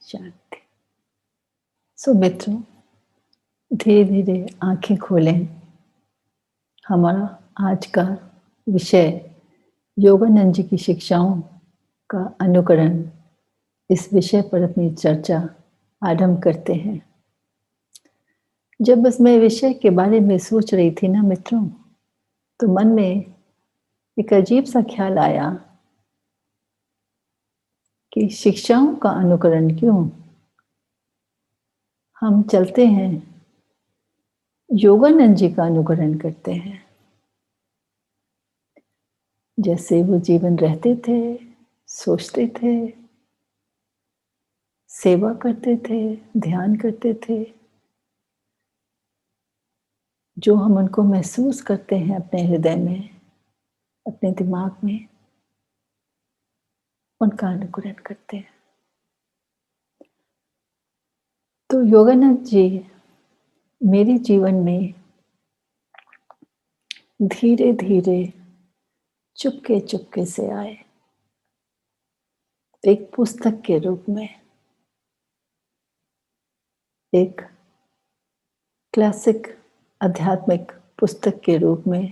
शांति। सो मित्रों, धीरे धीरे आंखें खोलें। हमारा आज का विषय योगानंद जी की शिक्षाओं का अनुकरण, इस विषय पर अपनी चर्चा आरंभ करते हैं। जब बस मैं विषय के बारे में सोच रही थी ना मित्रों, तो मन में एक अजीब सा ख्याल आया कि शिक्षाओं का अनुकरण क्यों? हम चलते हैं, योगानंद जी का अनुकरण करते हैं। जैसे वो जीवन रहते थे, सोचते थे, सेवा करते थे, ध्यान करते थे, जो हम उनको महसूस करते हैं अपने हृदय में, अपने दिमाग में, उनका अनुकरण करते हैं। तो योगानंद जी मेरे जीवन में धीरे धीरे, चुपके चुपके से आए, एक पुस्तक के रूप में, एक क्लासिक आध्यात्मिक पुस्तक के रूप में,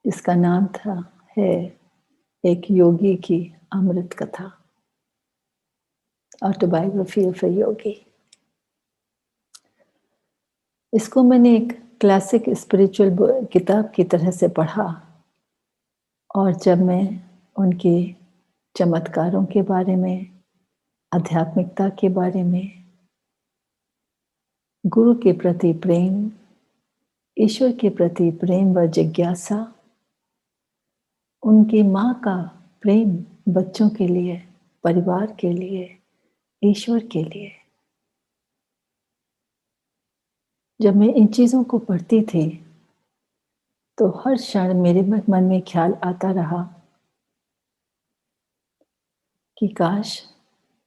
जिसका नाम है एक योगी की अमृत कथा, ऑटोबायोग्राफी ऑफ अ योगी। इसको मैंने एक क्लासिक स्पिरिचुअल किताब की तरह से पढ़ा, और जब मैं उनके चमत्कारों के बारे में, आध्यात्मिकता के बारे में, गुरु के प्रति प्रेम, ईश्वर के प्रति प्रेम व जिज्ञासा, उनकी माँ का प्रेम बच्चों के लिए, परिवार के लिए, ईश्वर के लिए, जब मैं इन चीज़ों को पढ़ती थी तो हर क्षण मेरे मन में ख्याल आता रहा कि काश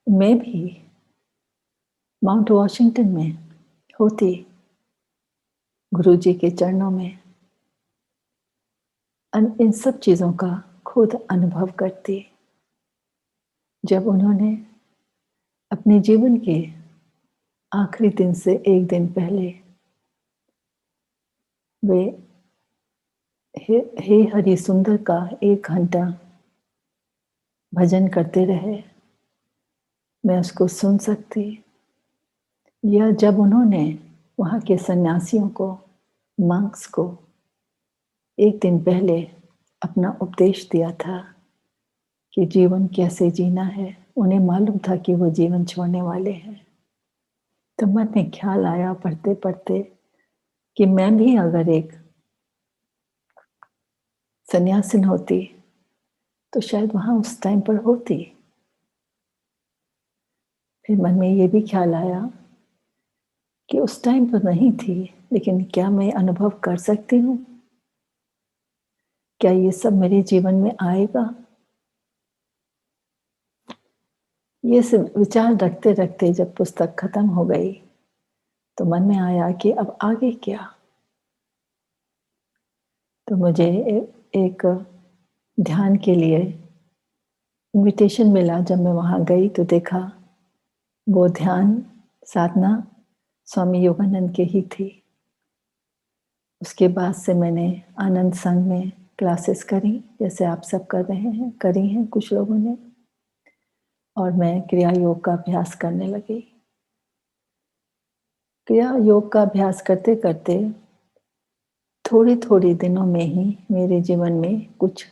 मैं भी माउंट वॉशिंगटन में होती, गुरु जी के चरणों में, इन सब चीज़ों का खुद अनुभव करती, जब उन्होंने अपने जीवन के आखिरी दिन से एक दिन पहले वे हे हरि सुंदर का 1 घंटा भजन करते रहे, मैं उसको सुन सकती। या जब उन्होंने वहाँ के सन्यासियों को, मंक्स को, एक दिन पहले अपना उपदेश दिया था कि जीवन कैसे जीना है, उन्हें मालूम था कि वो जीवन छोड़ने वाले हैं, तो मन में ख्याल आया पढ़ते पढ़ते कि मैं भी अगर एक सन्यासिन होती तो शायद वहाँ उस टाइम पर होती। फिर मन में ये भी ख्याल आया कि उस टाइम पर नहीं थी, लेकिन क्या मैं अनुभव कर सकती हूँ? क्या ये सब मेरे जीवन में आएगा? ये सब विचार रखते रखते जब पुस्तक खत्म हो गई तो मन में आया कि अब आगे क्या? तो मुझे एक ध्यान के लिए इनविटेशन मिला। जब मैं वहाँ गई तो देखा वो ध्यान साधना स्वामी योगानंद के ही थी। उसके बाद से मैंने आनंद संघ में क्लासेस करी, जैसे आप सब कर रहे हैं, करी हैं कुछ लोगों ने, और मैं क्रिया योग का अभ्यास करने लगी। क्रिया योग का अभ्यास करते करते थोड़े थोड़े दिनों में ही मेरे जीवन में कुछ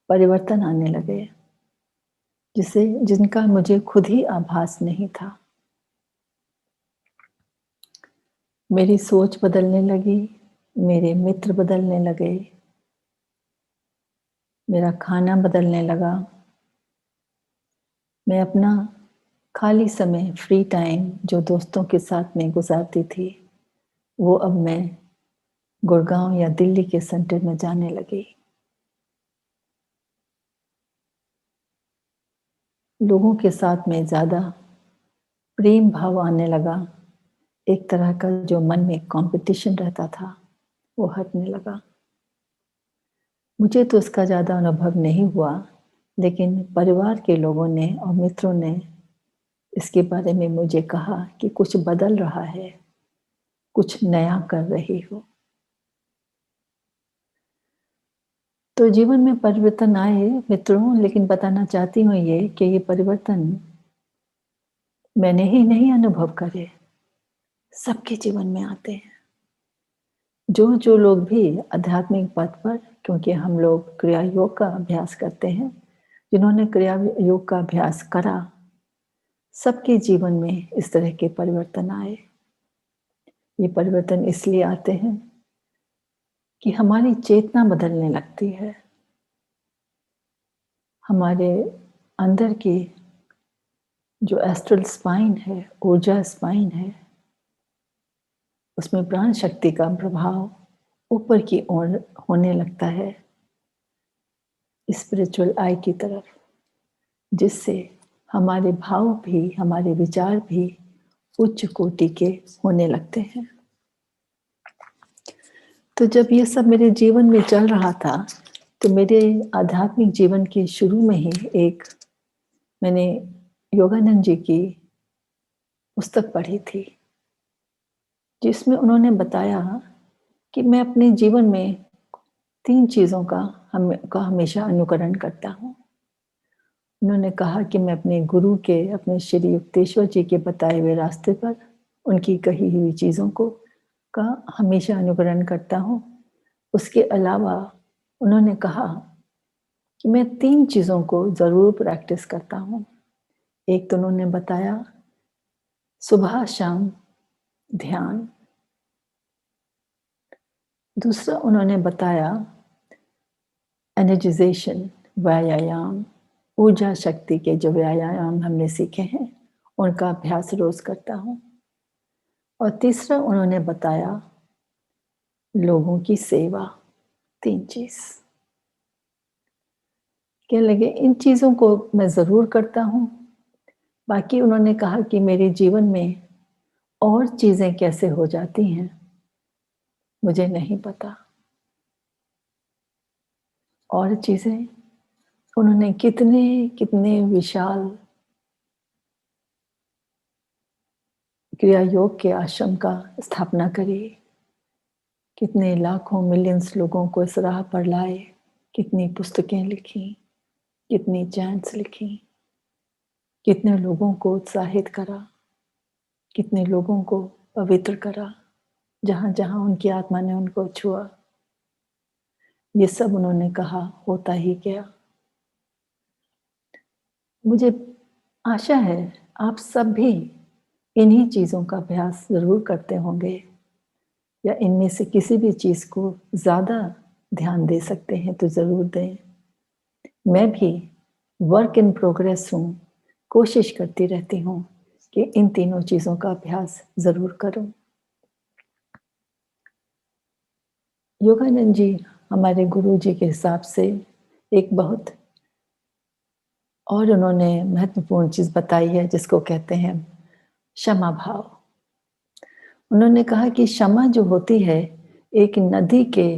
परिवर्तन आने लगे, जिनका मुझे खुद ही आभास नहीं था। मेरी सोच बदलने लगी, मेरे मित्र बदलने लगे, मेरा खाना बदलने लगा। मैं अपना खाली समय, फ्री टाइम जो दोस्तों के साथ में गुजारती थी, वो अब मैं गुड़गांव या दिल्ली के सेंटर में जाने लगी। लोगों के साथ में ज़्यादा प्रेम भाव आने लगा। एक तरह का जो मन में कंपटीशन रहता था वो हटने लगा। मुझे तो उसका ज़्यादा अनुभव नहीं हुआ, लेकिन परिवार के लोगों ने और मित्रों ने इसके बारे में मुझे कहा कि कुछ बदल रहा है, कुछ नया कर रही हो। तो जीवन में परिवर्तन आए मित्रों, लेकिन बताना चाहती हूँ ये कि ये परिवर्तन मैंने ही नहीं अनुभव करे, सबके जीवन में आते हैं। जो लोग भी आध्यात्मिक पथ पर, क्योंकि हम लोग क्रिया योग का अभ्यास करते हैं, जिन्होंने क्रिया योग का अभ्यास करा, सबके जीवन में इस तरह के परिवर्तन आए। ये परिवर्तन इसलिए आते हैं कि हमारी चेतना बदलने लगती है। हमारे अंदर की जो एस्ट्रल स्पाइन है, ऊर्जा स्पाइन है, उसमें प्राण शक्ति का प्रभाव ऊपर की ओर होने लगता है, स्पिरिचुअल आई की तरफ, जिससे हमारे भाव भी, हमारे विचार भी उच्च कोटि के होने लगते हैं। तो जब ये सब मेरे जीवन में चल रहा था, तो मेरे आध्यात्मिक जीवन के शुरू में ही मैंने योगानंद जी की पुस्तक पढ़ी थी, जिसमें उन्होंने बताया कि मैं अपने जीवन में 3 चीज़ों का हमेशा अनुकरण करता हूँ। उन्होंने कहा कि मैं अपने गुरु के, अपने श्री युक्तेश्वर जी के बताए हुए रास्ते पर उनकी कही हुई चीज़ों का हमेशा अनुकरण करता हूँ। उसके अलावा उन्होंने कहा कि मैं 3 चीज़ों को ज़रूर प्रैक्टिस करता हूँ। एक तो उन्होंने बताया सुबह शाम ध्यान, दूसरा उन्होंने बताया एनर्जाइजेशन, व्यायाम, ऊर्जा शक्ति के जो व्यायाम हमने सीखे हैं, उनका अभ्यास रोज करता हूँ। और तीसरा उन्होंने बताया लोगों की सेवा। 3 चीज़ क्या लगे, इन चीज़ों को मैं ज़रूर करता हूँ। बाकी उन्होंने कहा कि मेरे जीवन में और चीज़ें कैसे हो जाती हैं, मुझे नहीं पता। और चीज़ें उन्होंने कितने कितने विशाल क्रिया योग के आश्रम का स्थापना करी, कितने लाखों मिलियंस लोगों को इस राह पर लाए, कितनी पुस्तकें लिखी, कितनी चैंट्स लिखी, कितने लोगों को उत्साहित करा, कितने लोगों को पवित्र करा, जहाँ जहाँ उनकी आत्मा ने उनको छुआ। ये सब उन्होंने कहा होता ही गया। मुझे आशा है आप सब भी इन्हीं चीज़ों का अभ्यास ज़रूर करते होंगे, या इनमें से किसी भी चीज़ को ज़्यादा ध्यान दे सकते हैं तो ज़रूर दें। मैं भी वर्क इन प्रोग्रेस हूँ, कोशिश करती रहती हूँ कि इन तीनों चीज़ों का अभ्यास ज़रूर करूँ। योगानंद जी हमारे गुरु जी के हिसाब से एक बहुत और उन्होंने महत्वपूर्ण चीज़ बताई है, जिसको कहते हैं क्षमा भाव। उन्होंने कहा कि क्षमा जो होती है, एक नदी के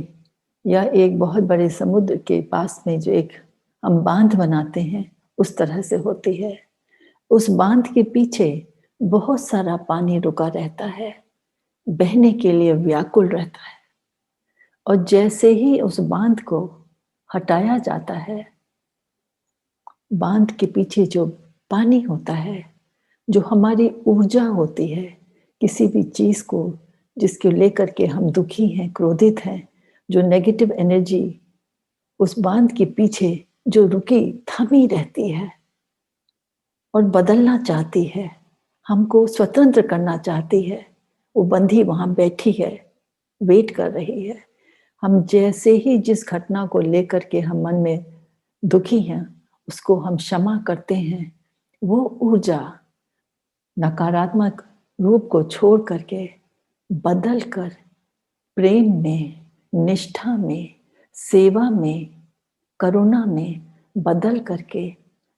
या एक बहुत बड़े समुद्र के पास में जो एक हम बांध बनाते हैं, उस तरह से होती है। उस बांध के पीछे बहुत सारा पानी रुका रहता है, बहने के लिए व्याकुल रहता है। और जैसे ही उस बांध को हटाया जाता है, बांध के पीछे जो पानी होता है, जो हमारी ऊर्जा होती है, किसी भी चीज़ को जिसको लेकर के हम दुखी हैं, क्रोधित हैं, जो नेगेटिव एनर्जी उस बांध के पीछे जो रुकी थमी रहती है और बदलना चाहती है, हमको स्वतंत्र करना चाहती है, वो बंधी वहाँ बैठी है, वेट कर रही है। हम जैसे ही जिस घटना को लेकर के हम मन में दुखी हैं, उसको हम क्षमा करते हैं, वो ऊर्जा नकारात्मक रूप को छोड़ करके बदल कर प्रेम में, निष्ठा में, सेवा में, करुणा में बदल करके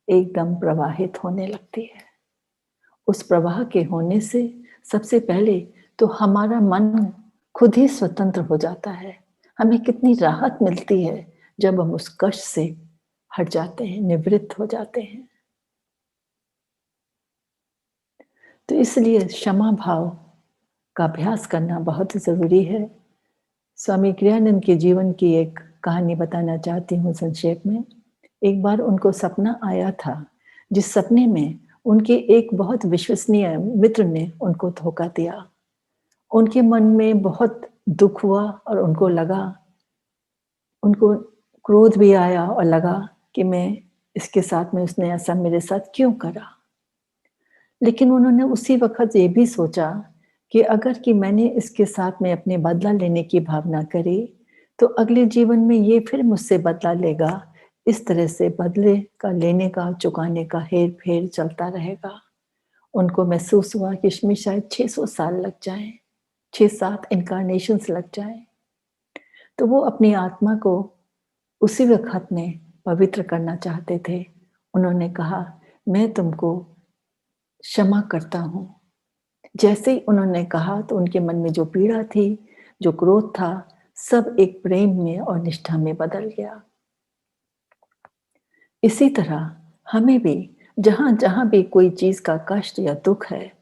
एकदम प्रवाहित होने लगती है। उस प्रवाह के होने से सबसे पहले तो हमारा मन खुद ही स्वतंत्र हो जाता है। हमें कितनी राहत मिलती है जब हम उस कष्ट से हट जाते हैं, निवृत्त हो जाते हैं। तो इसलिए क्षमा भाव का अभ्यास करना बहुत ज़रूरी है। स्वामी क्रियानंद के जीवन की एक कहानी बताना चाहती हूँ संक्षेप में। एक बार उनको सपना आया था, जिस सपने में उनके एक बहुत विश्वसनीय मित्र ने उनको धोखा दिया। उनके मन में बहुत दुःख हुआ और उनको क्रोध भी आया और लगा कि मैं इसके साथ में उसने ऐसा मेरे साथ क्यों करा? लेकिन उन्होंने उसी वक़्त ये भी सोचा कि अगर कि मैंने इसके साथ में अपने बदला लेने की भावना करी, तो अगले जीवन में ये फिर मुझसे बदला लेगा। इस तरह से बदले का लेने का, चुकाने का हेर-फेर चलता रहेगा। उनको महसूस हुआ कि इसमें शायद 600 साल लग जाएँ, 6-7 इन्कार्नेशंस लग जाएँ। तो वो अपनी आत्मा को उसी वक़्त में पवित्र करना चाहते थे। उन्होंने कहा, मैं तुमको क्षमा करता हूँ। जैसे ही उन्होंने कहा तो उनके मन में जो पीड़ा थी, जो क्रोध था, सब एक प्रेम में और निष्ठा में बदल गया। इसी तरह हमें भी जहाँ-जहाँ भी कोई चीज़ का कष्ट या दुःख है,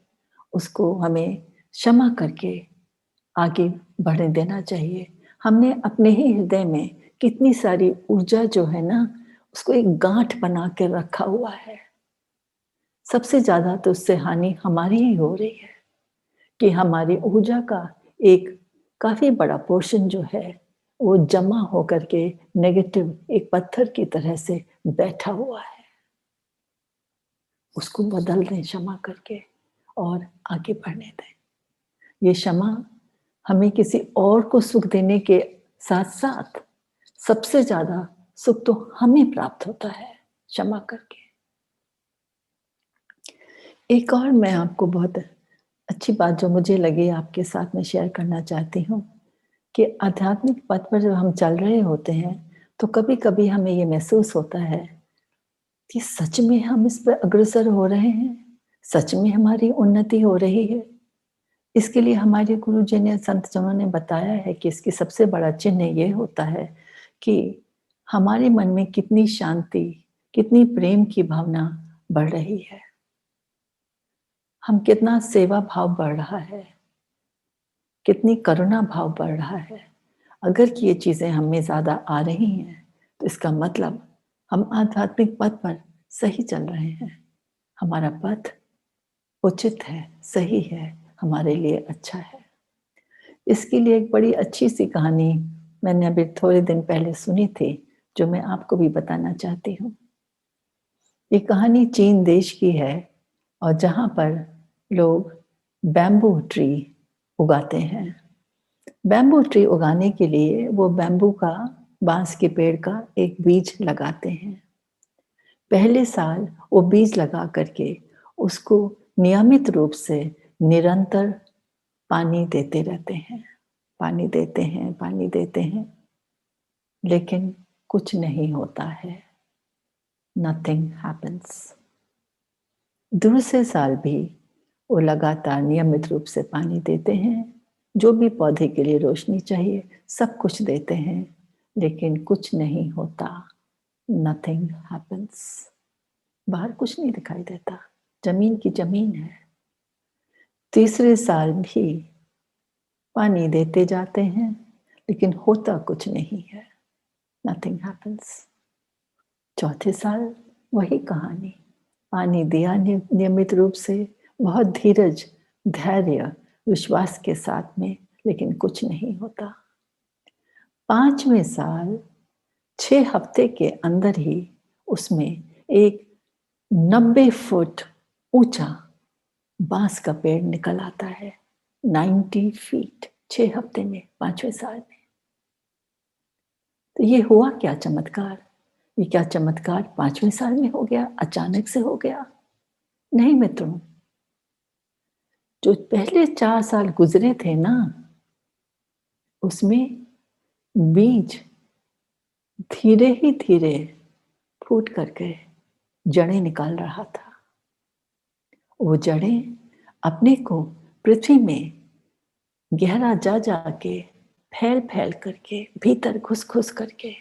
उसको हमें क्षमा करके आगे बढ़ने देना चाहिए। हमने अपने ही हृदय में कितनी सारी ऊर्जा जो है ना, उसको एक गाँठ बना के रखा हुआ है। सबसे ज़्यादा तो उससे हानि हमारी ही हो रही है कि हमारी ऊर्जा का एक काफ़ी बड़ा पोर्शन जो है, वो जमा होकर के नेगेटिव एक पत्थर की तरह से बैठा हुआ है। उसको बदल दें क्षमा करके और आगे बढ़ने दें। ये क्षमा हमें किसी और को सुख देने के साथ-साथ सबसे ज़्यादा सुख तो हमें प्राप्त होता है क्षमा करके। एक और मैं आपको बहुत अच्छी बात जो मुझे लगी आपके साथ में शेयर करना चाहती हूँ कि आध्यात्मिक पथ पर जब हम चल रहे होते हैं, तो कभी-कभी हमें ये महसूस होता है कि सच में हम इस पे अग्रसर हो रहे हैं? सच में हमारी उन्नति हो रही है? इसके लिए हमारे गुरुजी ने, संतजनों ने बताया है कि इसकी सबसे बड़ा चिन्ह ये होता है कि हमारे मन में कितनी शांति, कितनी प्रेम की भावना बढ़ रही है। हम कितना सेवा भाव बढ़ रहा है, कितनी करुणा भाव बढ़ रहा है। अगर कि ये चीज़ें हम में ज़्यादा आ रही हैं, तो इसका मतलब हम आध्यात्मिक पथ पर सही चल रहे हैं। हमारा पथ उचित है, सही है, हमारे लिए अच्छा है। इसके लिए एक बड़ी अच्छी-सी कहानी मैंने अभी थोड़े दिन पहले सुनी थी, जो मैं आपको भी बताना चाहती हूँ। ये कहानी चीन देश की है और जहाँ पर लोग बैम्बू ट्री उगाते हैं। बैम्बू ट्री उगाने के लिए वो बैम्बू का, बाँस के पेड़ का एक बीज लगाते हैं। पहले साल वो बीज लगा करके उसको नियमित रूप से निरंतर पानी देते रहते हैं, पानी देते हैं, पानी देते हैं, लेकिन कुछ नहीं होता है, नथिंग हैपेंस। दूसरे साल भी वो लगातार नियमित रूप से पानी देते हैं, जो भी पौधे के लिए रोशनी चाहिए, सब कुछ देते हैं, लेकिन कुछ नहीं होता, नथिंग हैपेंस। बाहर कुछ नहीं दिखाई देता, ज़मीन की ज़मीन है। तीसरे साल भी पानी देते जाते हैं, लेकिन होता कुछ नहीं है, नथिंग हैपेंस। चौथे साल वही कहानी, पानी दिया नियमित रूप से, बहुत धीरज, धैर्य, विश्वास के साथ में, लेकिन कुछ नहीं होता। 5वें साल 6 हफ्ते के अंदर ही उसमें एक 90 फुट ऊँचा बाँस का पेड़ निकल आता है। 90 फीट 6 हफ्ते में, 5वें साल में। तो ये हुआ क्या चमत्कार? ये क्या चमत्कार 5वें साल में हो गया, अचानक से हो गया? नहीं मित्रों, जो पहले 4 साल गुज़रे थे ना, उसमें बीज धीरे ही धीरे फूट करके जड़ें निकाल रहा था। वो जड़ें अपने को पृथ्वी में गहरा जा के, फैल-फैल करके, भीतर घुस-घुस करके,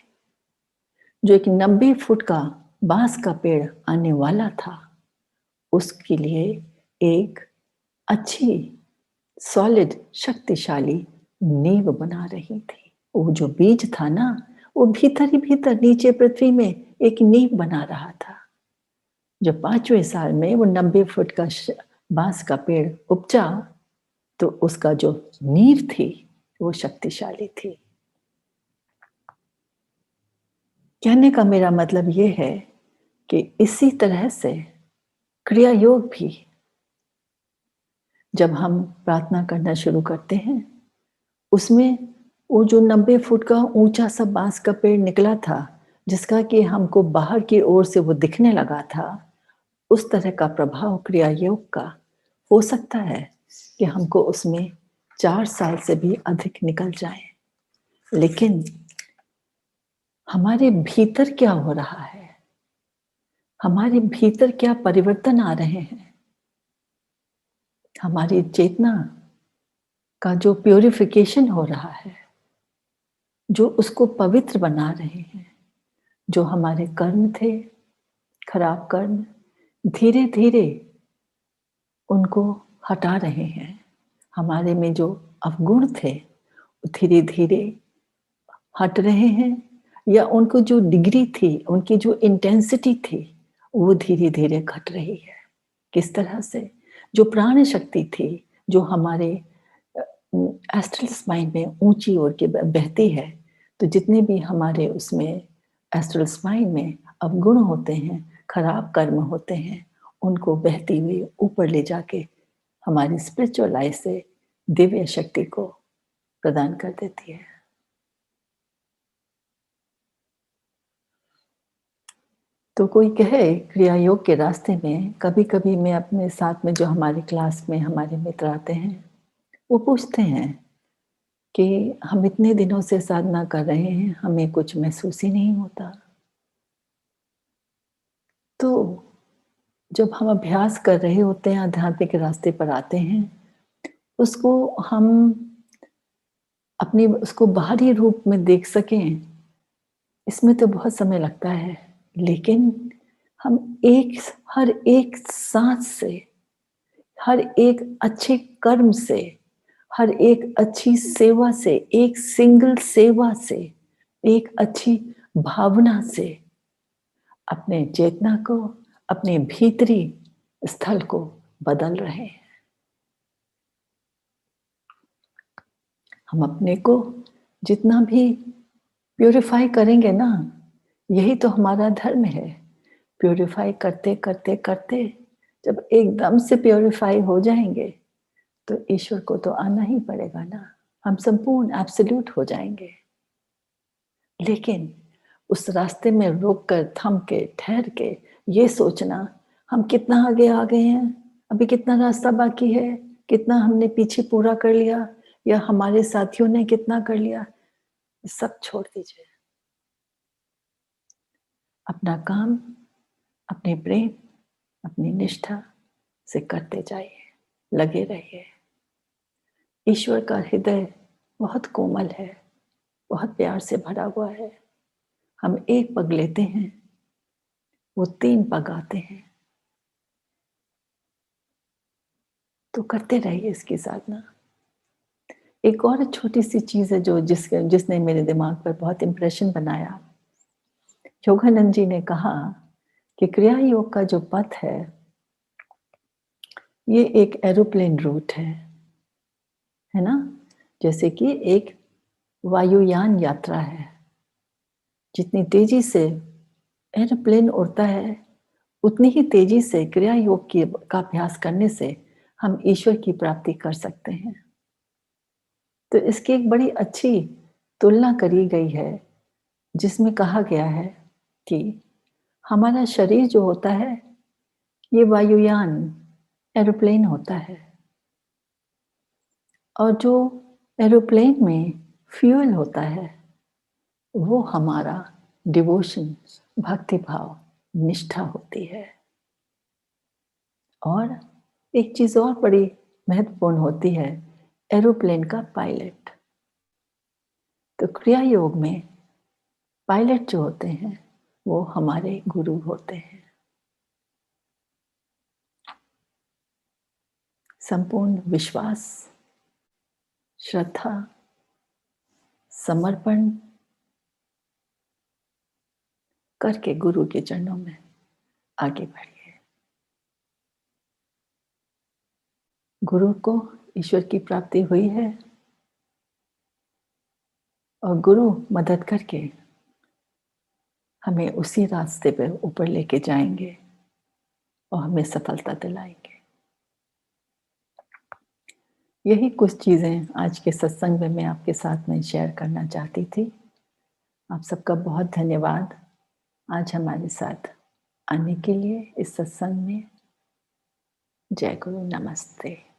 जो एक 90 फुट का बाँस का पेड़ आने वाला था, उसके लिए एक अच्छी, सॉलिड, शक्तिशाली नींव बना रही थी। वो जो बीज था ना, वो भीतर ही भीतर नीचे पृथ्वी में एक नींव बना रहा था। जब 5वें साल में वो 90 फुट का बांस का पेड़ उपजा, तो उसका जो नींव थी वो शक्तिशाली थी। कहने का मेरा मतलब ये है कि इसी तरह से क्रिया योग भी, जब हम प्रार्थना करना शुरू करते हैं, उसमें वो जो 90 फुट का ऊंचा सा बांस का पेड़ निकला था, जिसका कि हमको बाहर की ओर से वो दिखने लगा था, उस तरह का प्रभाव क्रिया योग का हो सकता है कि हमको उसमें 4 साल से भी अधिक निकल जाए। लेकिन हमारे भीतर क्या हो रहा है, हमारे भीतर क्या परिवर्तन आ रहे हैं, हमारी चेतना का जो प्यूरिफिकेशन हो रहा है, जो उसको पवित्र बना रहे हैं, जो हमारे कर्म थे, खराब कर्म, धीरे धीरे उनको हटा रहे हैं। हमारे में जो अवगुण थे, धीरे धीरे हट रहे हैं, या उनको जो डिग्री थी, उनकी जो इंटेंसिटी थी, वो धीरे धीरे घट रही है। किस तरह से? जो प्राण शक्ति थी, जो हमारे एस्ट्रल स्पाइन में ऊंची ओर के बहती है, तो जितने भी हमारे उसमें एस्ट्रल स्पाइन में अवगुण होते हैं, खराब कर्म होते हैं, उनको बहती हुई ऊपर ले जाके हमारी स्पिरिचुअल लाइफ से दिव्य शक्ति को प्रदान कर देती है। तो कोई कहे क्रिया योग के रास्ते में, कभी कभी मैं अपने साथ में जो हमारी क्लास में हमारे मित्र आते हैं, वो पूछते हैं कि हम इतने दिनों से साधना कर रहे हैं, हमें कुछ महसूस ही नहीं होता। तो जब हम अभ्यास कर रहे होते हैं, आध्यात्मिक रास्ते पर आते हैं, उसको हम अपनी उसको बाहरी रूप में देख सकें, इसमें तो बहुत समय लगता है। लेकिन हम हर एक सांस से, हर एक अच्छे कर्म से, हर एक अच्छी सेवा से, एक सिंगल सेवा से, एक अच्छी भावना से अपने चेतना को, अपने भीतरी स्थल को बदल रहे हैं। हम अपने को जितना भी प्यूरिफाई करेंगे ना, यही तो हमारा धर्म है। प्यूरिफाई करते करते करते जब एकदम से प्यूरिफाई हो जाएंगे, तो ईश्वर को तो आना ही पड़ेगा ना। हम संपूर्ण एब्सोल्यूट हो जाएंगे। लेकिन उस रास्ते में रोक कर, थम के, ठहर के ये सोचना हम कितना आगे आ गए हैं, अभी कितना रास्ता बाकी है, कितना हमने पीछे पूरा कर लिया, या हमारे साथियों ने कितना कर लिया, सब छोड़ दीजिए। अपना काम, अपने प्रेम, अपनी निष्ठा से करते जाइए, लगे रहिए। ईश्वर का हृदय बहुत कोमल है, बहुत प्यार से भरा हुआ है। हम एक पग लेते हैं, वो 3 पग आते हैं। तो करते रहिए इसकी साधना। एक और छोटी सी चीज है जो जिसने मेरे दिमाग पर बहुत इंप्रेशन बनाया। योगानंद जी ने कहा कि क्रिया योग का जो पथ है, ये एक एरोप्लेन रूट है ना? जैसे कि एक वायुयान यात्रा है। जितनी तेजी से एरोप्लेन उड़ता है, उतनी ही तेजी से क्रिया योग का अभ्यास करने से हम ईश्वर की प्राप्ति कर सकते हैं। तो इसकी एक बड़ी अच्छी तुलना करी गई है, जिसमें कहा गया है कि हमारा शरीर जो होता है, ये वायुयान एरोप्लेन होता है, और जो एरोप्लेन में फ्यूल होता है, वो हमारा डिवोशन, भक्ति भाव, निष्ठा होती है। और एक चीज और बड़ी महत्वपूर्ण होती है, एरोप्लेन का पायलट। तो क्रिया योग में पायलट जो होते हैं, वो हमारे गुरु होते हैं। संपूर्ण विश्वास, श्रद्धा, समर्पण करके गुरु के चरणों में आगे बढ़िए। गुरु को ईश्वर की प्राप्ति हुई है और गुरु मदद करके हमें उसी रास्ते पे ऊपर लेके जाएंगे और हमें सफलता दिलाएंगे। यही कुछ चीज़ें आज के सत्संग में मैं आपके साथ में शेयर करना चाहती थी। आप सबका बहुत धन्यवाद आज हमारे साथ आने के लिए इस सत्संग में। जय गुरु, नमस्ते।